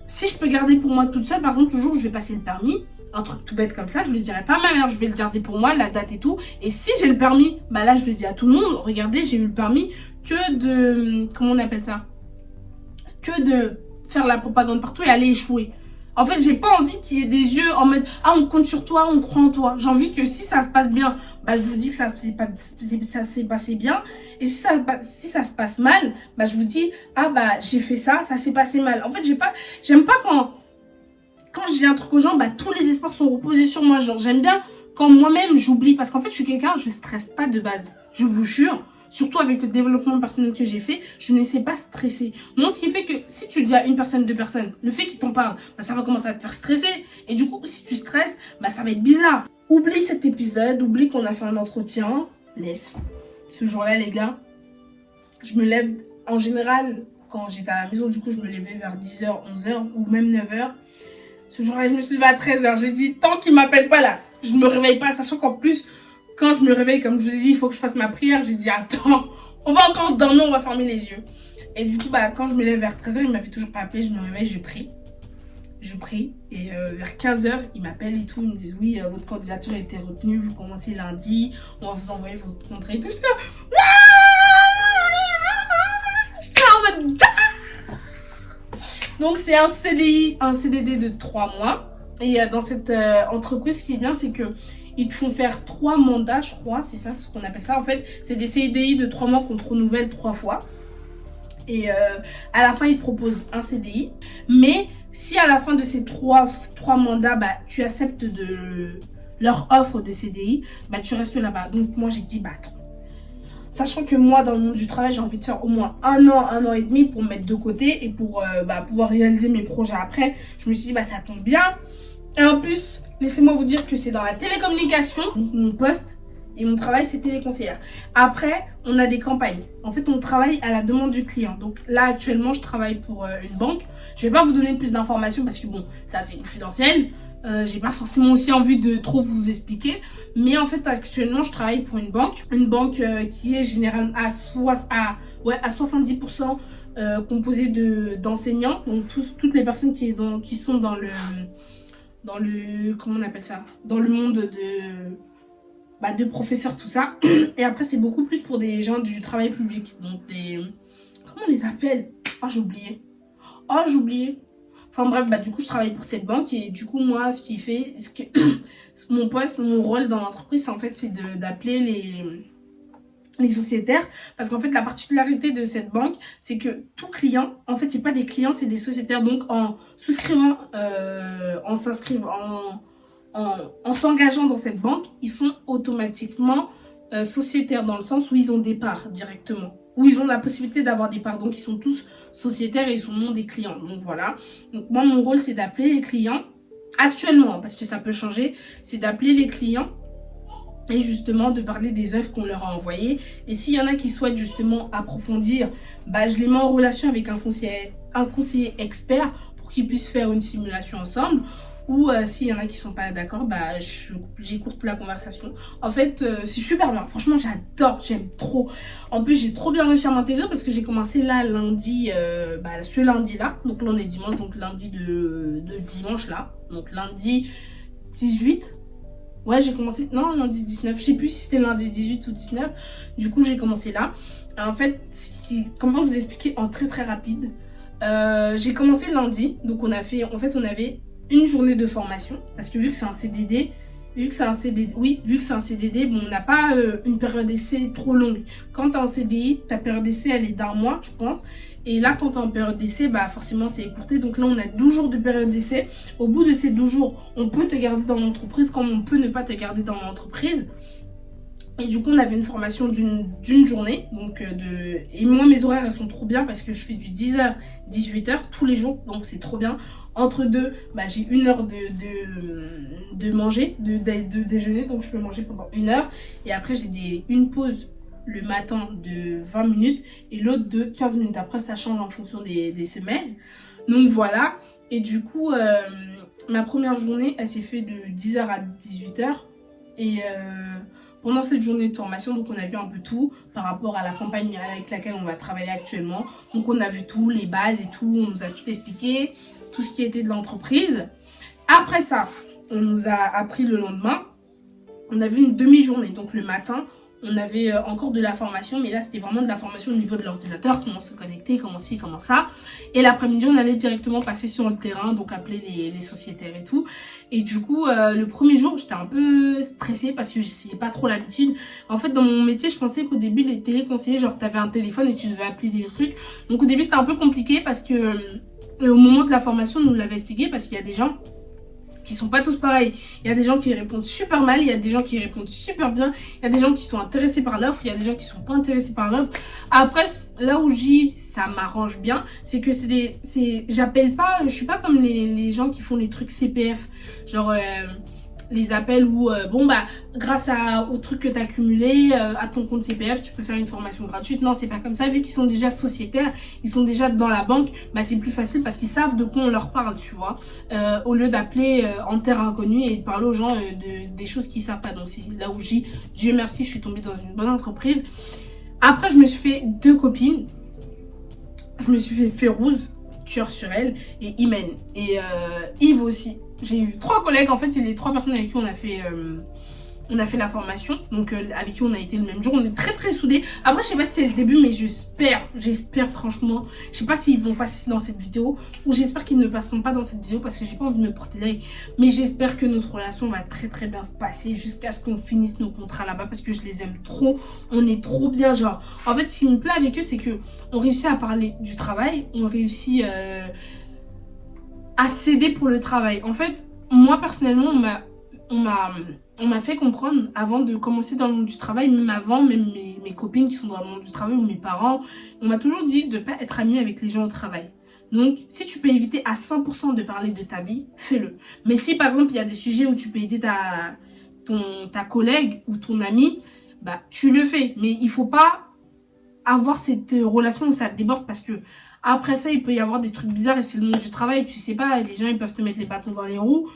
si je peux garder pour moi toute seule, par exemple, toujours, je vais passer le permis. Un truc tout bête comme ça, je le dirai pas à ma mère, je vais le garder pour moi, la date et tout. Et si j'ai le permis, là je le dis à tout le monde, regardez, j'ai eu le permis que de, comment on appelle ça, que de faire la propagande partout et aller échouer. En fait, j'ai pas envie qu'il y ait des yeux en mode, ah, on compte sur toi, on croit en toi. J'ai envie que si ça se passe bien, je vous dis que ça s'est passé bien. Et si ça se passe mal, je vous dis, ah, j'ai fait ça, ça s'est passé mal. En fait, j'aime pas quand je dis un truc aux gens, tous les espoirs sont reposés sur moi. Genre, j'aime bien quand moi-même j'oublie. Parce qu'en fait, je suis quelqu'un, je stresse pas de base. Je vous jure. Surtout avec le développement personnel que j'ai fait, je ne sais pas stresser. Donc, ce qui fait que si tu dis à une personne, deux personnes, le fait qu'ils t'en parlent, ça va commencer à te faire stresser. Et du coup, si tu stresses, ça va être bizarre. Oublie cet épisode, oublie qu'on a fait un entretien. Laisse. Ce jour-là, les gars, je me lève en général, quand j'étais à la maison, du coup, je me levais vers 10h, 11h ou même 9h. Ce jour-là, je me suis levée à 13h. J'ai dit, tant qu'il m'appelle pas là, je me réveille pas, sachant qu'en plus, quand je me réveille, comme je vous ai dit, il faut que je fasse ma prière. J'ai dit, attends, on va encore dormir, on va fermer les yeux. Et du coup, quand je me lève vers 13h, il m'avait toujours pas appelé. Je me réveille, je prie. Et vers 15h, ils m'appellent et tout. Ils me disent, oui, votre candidature a été retenue. Vous commencez lundi. On va vous envoyer votre contrat et tout. Donc c'est un CDI, un CDD de 3 mois. Et dans cette entreprise, ce qui est bien, c'est que ils te font faire 3 mandats, je crois. C'est ça, c'est ce qu'on appelle ça. En fait, c'est des CDI de 3 mois qu'on te renouvelle 3 fois. Et à la fin, ils te proposent un CDI. Mais si à la fin de ces 3 mandats, bah, tu acceptes leur offre de CDI, bah, tu restes là-bas. Donc moi, j'ai dit, bah attends. Sachant que moi, dans le monde du travail, j'ai envie de faire au moins 1 an et demi pour me mettre de côté et pour pouvoir réaliser mes projets après. Je me suis dit, bah ça tombe bien. Et en plus, laissez-moi vous dire que c'est dans la télécommunication. Donc, mon poste et mon travail, c'est téléconseillère. Après, on a des campagnes. En fait, on travaille à la demande du client. Donc là, actuellement, je travaille pour une banque. Je vais pas vous donner plus d'informations parce que bon, ça c'est confidentiel. J'ai pas forcément aussi envie de trop vous expliquer. Mais en fait, actuellement, je travaille pour une banque. Une banque qui est généralement à 70% composée d'enseignants. Donc, toutes les personnes qui sont dans le comment on appelle ça? Dans le monde de professeurs, tout ça. Et après, c'est beaucoup plus pour des gens du travail public. Donc, comment on les appelle? Oh, j'ai oublié. Enfin bref, bah du coup je travaille pour cette banque et du coup moi ce qui fait, mon poste, mon rôle dans l'entreprise, en fait c'est d'appeler les sociétaires, parce qu'en fait la particularité de cette banque, c'est que tout client, en fait c'est pas des clients, c'est des sociétaires. Donc en souscrivant, en s'engageant dans cette banque, ils sont automatiquement sociétaires dans le sens où ils ont des parts directement. Où ils ont la possibilité d'avoir des parts. Donc, ils sont tous sociétaires et ils sont non des clients. Donc, voilà. Donc, moi, mon rôle, c'est d'appeler les clients. Actuellement, parce que ça peut changer, c'est d'appeler les clients et justement de parler des offres qu'on leur a envoyées. Et s'il y en a qui souhaitent justement approfondir, bah, je les mets en relation avec un conseiller expert pour qu'ils puissent faire une simulation ensemble. Ou s'il y en a qui sont pas d'accord, bah j'écoute la conversation. En fait, c'est super bien. Franchement, j'adore, j'aime trop. En plus, j'ai trop bien réussi à m'intégrer parce que j'ai commencé là lundi, ce lundi-là. Donc là, on est dimanche, donc lundi de dimanche là. Donc lundi 18. Ouais, j'ai commencé, non, lundi 19. Je sais plus si c'était lundi 18 ou 19. Du coup, j'ai commencé là. En fait, comment vous expliquer en très très rapide. J'ai commencé lundi. Donc on avait une journée de formation, parce que vu que c'est un CDD, bon, on n'a pas une période d'essai trop longue. Quand tu es en CDI, ta période d'essai, elle est d'1 mois, je pense. Et là, quand tu es en période d'essai, bah forcément, c'est écourté. Donc là, on a 12 jours de période d'essai. Au bout de ces 12 jours, on peut te garder dans l'entreprise, comme on peut ne pas te garder dans l'entreprise. Et du coup, on avait une formation d'une journée. Donc, et moi, mes horaires, elles sont trop bien parce que je fais du 10h, 18h tous les jours. Donc, c'est trop bien. Entre deux, bah, j'ai 1 heure de manger, de déjeuner. Donc, je peux manger pendant 1 heure. Et après, j'ai une pause le matin de 20 minutes et l'autre de 15 minutes. Après, ça change en fonction des semaines. Donc, voilà. Et du coup, ma première journée, elle s'est faite de 10h à 18h. Et pendant cette journée de formation, donc on a vu un peu tout par rapport à la campagne avec laquelle on va travailler actuellement. Donc on a vu tout, les bases et tout, on nous a tout expliqué, tout ce qui était de l'entreprise. Après ça, on nous a appris le lendemain, on a vu une demi-journée. Donc le matin, on avait encore de la formation, mais là c'était vraiment de la formation au niveau de l'ordinateur, comment se connecter, comment ci, comment ça. Et l'après-midi, on allait directement passer sur le terrain, donc appeler les sociétaires et tout. Et du coup, le premier jour, j'étais un peu stressée parce que j'ai pas trop l'habitude. En fait, dans mon métier, je pensais qu'au début, les téléconseillers, genre t'avais un téléphone et tu devais appeler des trucs. Donc au début, c'était un peu compliqué parce que au moment de la formation, on nous l'avait expliqué parce qu'il y a des gens qui sont pas tous pareils. Il y a des gens qui répondent super mal, il y a des gens qui répondent super bien, il y a des gens qui sont intéressés par l'offre, il y a des gens qui sont pas intéressés par l'offre. Après, là où ça m'arrange bien, c'est que j'appelle pas, je suis pas comme les gens qui font les trucs CPF, genre les appels où, bon bah, grâce au truc que tu as accumulé, à ton compte CPF, tu peux faire une formation gratuite. Non, c'est pas comme ça. Vu qu'ils sont déjà sociétaires, ils sont déjà dans la banque, bah c'est plus facile parce qu'ils savent de quoi on leur parle, tu vois. Au lieu d'appeler en terre inconnue et de parler aux gens des choses qu'ils savent pas. Donc c'est là où Dieu merci, je suis tombée dans une bonne entreprise. Après, je me suis fait 2 copines. Je me suis fait Férouz, tueur sur elle, et Imen. Et Yves aussi. J'ai eu 3 collègues, en fait, c'est les 3 personnes avec qui on a fait on a fait la formation, donc avec qui on a été le même jour. On est très très soudés. Après, je sais pas si c'est le début, mais j'espère franchement. Je sais pas s'ils vont passer dans cette vidéo ou j'espère qu'ils ne passeront pas dans cette vidéo parce que j'ai pas envie de me porter l'œil. Mais j'espère que notre relation va très très bien se passer jusqu'à ce qu'on finisse nos contrats là-bas parce que je les aime trop. On est trop bien, genre. En fait, ce qui me plaît avec eux, c'est que on réussit à parler du travail, on réussit à s'aider pour le travail. En fait, moi personnellement, on m'a fait comprendre avant de commencer dans le monde du travail, même avant, même mes copines qui sont dans le monde du travail ou mes parents, on m'a toujours dit de ne pas être amie avec les gens au travail. Donc, si tu peux éviter à 100% de parler de ta vie, fais-le. Mais si par exemple, il y a des sujets où tu peux aider ta collègue ou ton ami, bah tu le fais. Mais il faut pas avoir cette relation où ça te déborde parce que après ça, il peut y avoir des trucs bizarres et c'est le monde du travail, tu sais pas, les gens ils peuvent te mettre les bâtons dans les roues.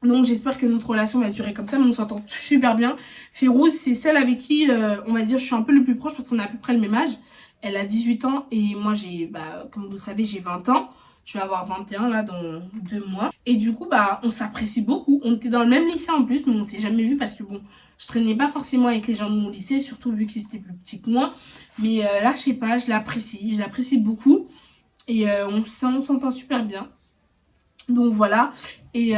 Donc j'espère que notre relation va durer comme ça, mais on s'entend super bien. Férouz, c'est celle avec qui, on va dire, je suis un peu le plus proche parce qu'on a à peu près le même âge. Elle a 18 ans et moi j'ai, comme vous le savez, j'ai 20 ans. Je vais avoir 21 là dans 2 mois. Et du coup, on s'apprécie beaucoup. On était dans le même lycée en plus, mais on s'est jamais vu parce que bon, je traînais pas forcément avec les gens de mon lycée, surtout vu qu'ils étaient plus petits que moi. Mais là, je sais pas, je l'apprécie beaucoup. Et on s'entend super bien. Donc voilà, et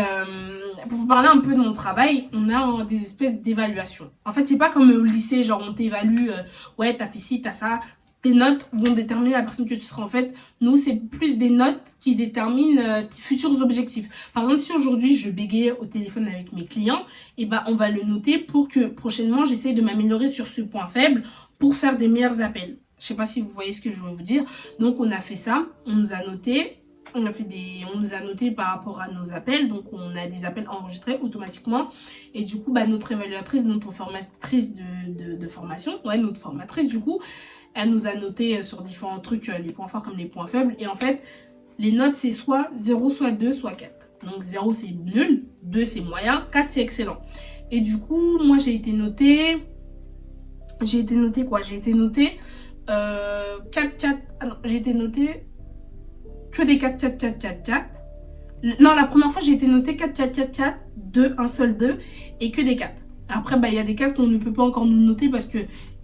pour vous parler un peu de mon travail, on a des espèces d'évaluations. En fait, c'est pas comme au lycée, genre on t'évalue, ouais, t'as fait ci, t'as ça. Tes notes vont déterminer la personne que tu seras. En fait, nous, c'est plus des notes qui déterminent tes futurs objectifs. Par exemple, si aujourd'hui je bégayais au téléphone avec mes clients, et on va le noter pour que prochainement, j'essaye de m'améliorer sur ce point faible pour faire des meilleurs appels. Je sais pas si vous voyez ce que je veux vous dire. Donc, on a fait ça, on nous a noté. On nous a noté par rapport à nos appels, donc on a des appels enregistrés automatiquement. Et du coup, notre évaluatrice, notre formatrice de formation, ouais, notre formatrice, du coup, elle nous a noté sur différents trucs, les points forts comme les points faibles. Et en fait, les notes, c'est soit 0, soit 2, soit 4. Donc 0, c'est nul, 2, c'est moyen, 4, c'est excellent. Et du coup, moi, j'ai été notée quoi? J'ai été notée 4, 4, ah non, j'ai été notée que des 4, 4, 4, 4, 4. Non, la première fois, j'ai été notée 4, 4, 4, 4, 2, un seul 2, et que des 4. Après, il y a des cases qu'on ne peut pas encore nous noter parce que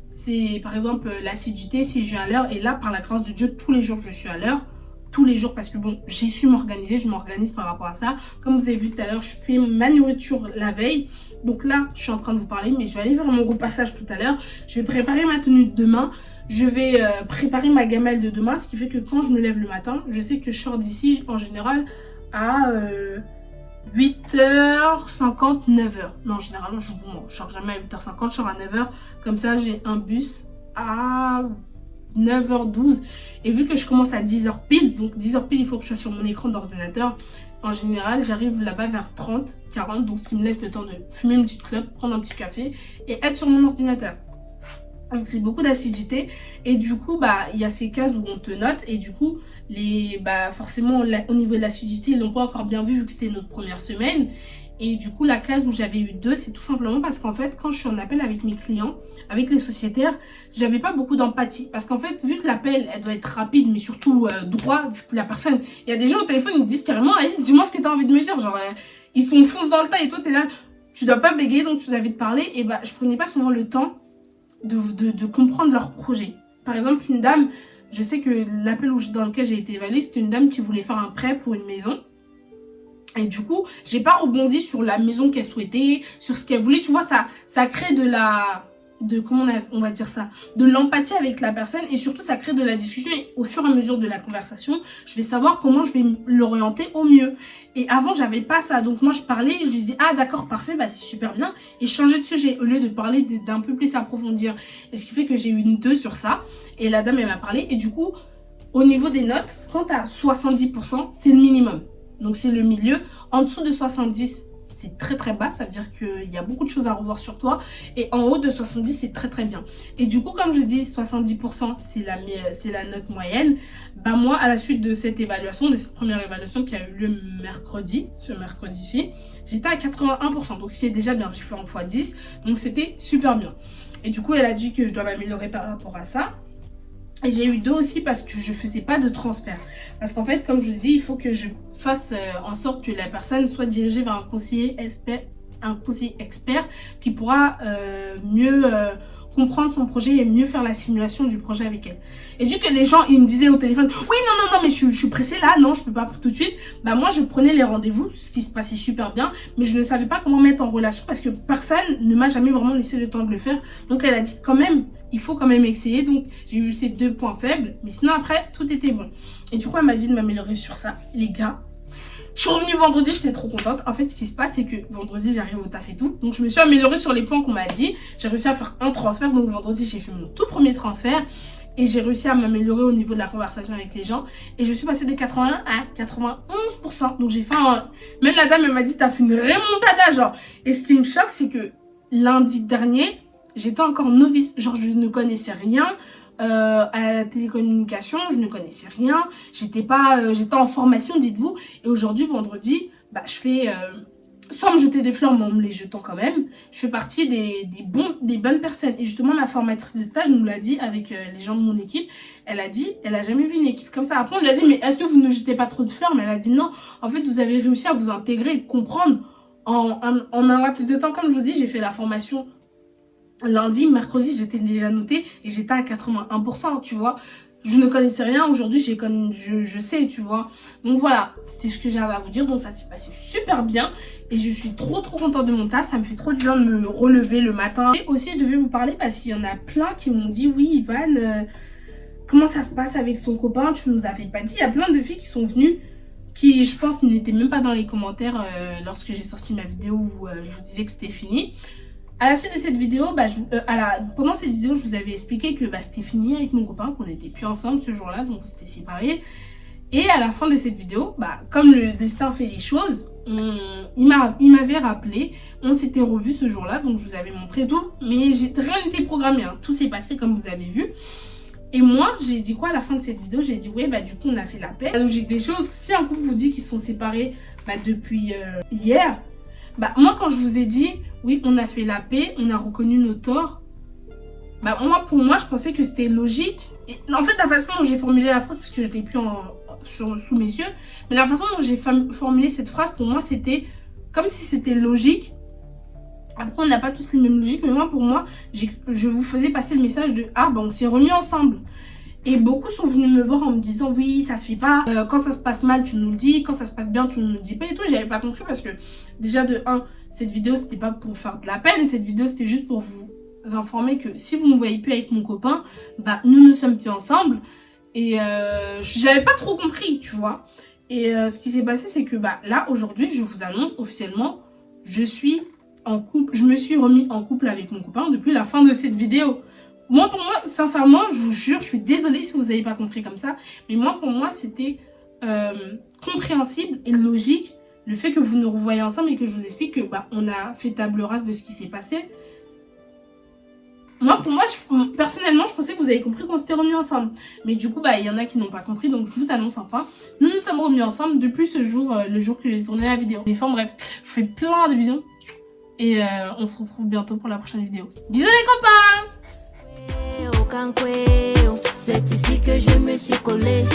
c'est, par exemple, l'assiduité, si je viens à l'heure. Et là, par la grâce de Dieu, tous les jours, je suis à l'heure. Tous les jours, parce que bon, j'ai su m'organiser, je m'organise par rapport à ça. Comme vous avez vu tout à l'heure, je fais ma nourriture la veille. Donc là, je suis en train de vous parler, mais je vais aller faire mon repassage tout à l'heure. Je vais préparer ma tenue de demain. Je vais préparer ma gamelle de demain, ce qui fait que quand je me lève le matin, je sais que je sors d'ici en général à 8h50, 9h. Non, généralement, je sors jamais à 8h50, je sors à 9h. Comme ça, j'ai un bus à 9h12. Et vu que je commence à 10h pile, donc 10h pile, il faut que je sois sur mon écran d'ordinateur. En général, j'arrive là-bas vers 30, 40, donc ce qui me laisse le temps de fumer une petite clope, prendre un petit café et être sur mon ordinateur. Donc c'est beaucoup d'acidité et du coup il y a ces cases où on te note et du coup forcément au niveau de l'acidité ils l'ont pas encore bien vu que c'était notre première semaine. Et du coup la case où j'avais eu 2, c'est tout simplement parce qu'en fait quand je suis en appel avec mes clients, avec les sociétaires, j'avais pas beaucoup d'empathie parce qu'en fait vu que l'appel elle doit être rapide mais surtout droit, vu que la personne, il y a des gens au téléphone ils me disent carrément vas-y dis-moi ce que tu as envie de me dire, genre ils sont fonce dans le tas et toi t'es là, tu dois pas bégayer donc tu dois vite parler. Et je prenais pas souvent le temps de comprendre leur projet. Par exemple, une dame, je sais que l'appel dans lequel j'ai été évaluée, c'était une dame qui voulait faire un prêt pour une maison. Et du coup, j'ai pas rebondi sur la maison qu'elle souhaitait, sur ce qu'elle voulait. Tu vois, ça crée comment on va dire ça, de l'empathie avec la personne et surtout ça crée de la discussion et au fur et à mesure de la conversation, je vais savoir comment je vais l'orienter au mieux. Et avant, j'avais pas ça. Donc moi, je parlais et je lui dis ah d'accord, parfait, c'est super bien. Et je changeais de sujet au lieu de parler d'un peu plus approfondir. Et ce qui fait que j'ai eu une 2 sur ça. Et la dame, elle m'a parlé. Et du coup, au niveau des notes, quand tu as 70%, c'est le minimum. Donc c'est le milieu. En dessous de 70, c'est très très bas, ça veut dire qu'il y a beaucoup de choses à revoir sur toi. Et en haut de 70, c'est très très bien. Et du coup, comme je dis, 70%, c'est la note moyenne. Moi, à la suite de cette évaluation, de cette première évaluation qui a eu lieu ce mercredi-ci, j'étais à 81%. Donc, ce qui est déjà bien, j'ai fait en x10. Donc, c'était super bien. Et du coup, elle a dit que je dois m'améliorer par rapport à ça. Et j'ai eu 2 aussi parce que je faisais pas de transfert. Parce qu'en fait, comme je vous dis, il faut que je fasse en sorte que la personne soit dirigée vers un conseiller un conseiller expert qui pourra mieux comprendre son projet et mieux faire la simulation du projet avec elle. Et du que les gens, ils me disaient au téléphone, oui, non, mais je suis pressée là, non, je peux pas tout de suite. Bah moi, je prenais les rendez-vous, ce qui se passait super bien, mais je ne savais pas comment mettre en relation parce que personne ne m'a jamais vraiment laissé le temps de le faire. Donc elle a dit quand même, il faut quand même essayer. Donc j'ai eu ces 2 points faibles, mais sinon après, tout était bon. Et du coup, elle m'a dit de m'améliorer sur ça. Les gars, je suis revenue vendredi, j'étais trop contente. En fait, ce qui se passe, c'est que vendredi, j'arrive au taf et tout. Donc, je me suis améliorée sur les points qu'on m'a dit. J'ai réussi à faire un transfert. Donc, vendredi, j'ai fait mon tout premier transfert. Et j'ai réussi à m'améliorer au niveau de la conversation avec les gens. Et je suis passée de 81 à 91%. Donc, j'ai fait un... Même la dame, elle m'a dit, t'as fait une remontada, genre. Et ce qui me choque, c'est que lundi dernier, j'étais encore novice. Genre, je ne connaissais rien. À la télécommunication, je ne connaissais rien, j'étais en formation, dites-vous, et aujourd'hui, vendredi, bah, je fais, sans me jeter des fleurs, mais en me les jetant quand même, je fais partie des bonnes personnes, et justement, la formatrice de stage nous l'a dit avec les gens de mon équipe, elle a dit, elle a jamais vu une équipe comme ça. Après, on lui a dit, mais est-ce que vous ne jetez pas trop de fleurs? Mais elle a dit non, en fait, vous avez réussi à vous intégrer et comprendre en un laps de temps. Comme je vous dis, j'ai fait la formation lundi, mercredi, j'étais déjà notée et j'étais à 81%, tu vois. Je ne connaissais rien, aujourd'hui, je sais, tu vois. Donc voilà, c'était ce que j'avais à vous dire. Donc ça s'est passé super bien et je suis trop contente de mon taf. Ça me fait trop du bien de me relever le matin. Et aussi, je devais vous parler parce qu'il y en a plein qui m'ont dit, oui, Ivan, comment ça se passe avec ton copain? Tu nous avais pas dit. Il y a plein de filles qui sont venues qui, je pense, n'étaient même pas dans les commentaires lorsque j'ai sorti ma vidéo où je vous disais que c'était fini. À la suite de cette vidéo, bah, pendant cette vidéo, je vous avais expliqué que bah, c'était fini avec mon copain, qu'on n'était plus ensemble ce jour-là, donc on s'était séparés. Et à la fin de cette vidéo, bah, comme le destin fait les choses, il m'avait rappelé, on s'était revus ce jour-là, donc je vous avais montré tout, mais rien n'était programmé, hein. Tout s'est passé comme vous avez vu. Et moi, j'ai dit quoi à la fin de cette vidéo? J'ai dit, ouais, bah du coup, on a fait la paix. La logique des choses, si un couple vous dit qu'ils sont séparés bah, depuis hier, bah moi, quand je vous ai dit, oui, on a fait la paix, on a reconnu nos torts, bah moi, pour moi, je pensais que c'était logique. Et en fait, la façon dont j'ai formulé la phrase, parce que je ne l'ai plus sous mes yeux, mais la façon dont j'ai formulé cette phrase, pour moi, c'était comme si c'était logique. Après, on n'a pas tous les mêmes logiques, mais moi, pour moi, je vous faisais passer le message de « Ah, bah on s'est remis ensemble ». Et beaucoup sont venus me voir en me disant oui, ça se fait pas, quand ça se passe mal tu nous le dis, quand ça se passe bien tu nous le dis pas et tout. J'avais pas compris parce que déjà de 1, cette vidéo c'était pas pour faire de la peine, cette vidéo c'était juste pour vous informer que si vous me voyez plus avec mon copain, bah nous ne sommes plus ensemble. Et j'avais pas trop compris, tu vois. Et ce qui s'est passé c'est que bah là aujourd'hui je vous annonce officiellement, je suis en couple, je me suis remis en couple avec mon copain depuis la fin de cette vidéo. Moi, pour moi, sincèrement, je vous jure, je suis désolée si vous n'avez pas compris comme ça. Mais moi, pour moi, c'était compréhensible et logique le fait que vous nous revoyez ensemble et que je vous explique que bah, on a fait table rase de ce qui s'est passé. Moi, pour moi, personnellement, je pensais que vous avez compris qu'on s'était remis ensemble. Mais du coup, bah, il y en a qui n'ont pas compris. Donc, je vous annonce enfin, nous nous sommes remis ensemble depuis ce jour, le jour que j'ai tourné la vidéo. Mais enfin, bref, je vous fais plein de bisous. Et on se retrouve bientôt pour la prochaine vidéo. Bisous les copains! C'est ici que je me suis collée.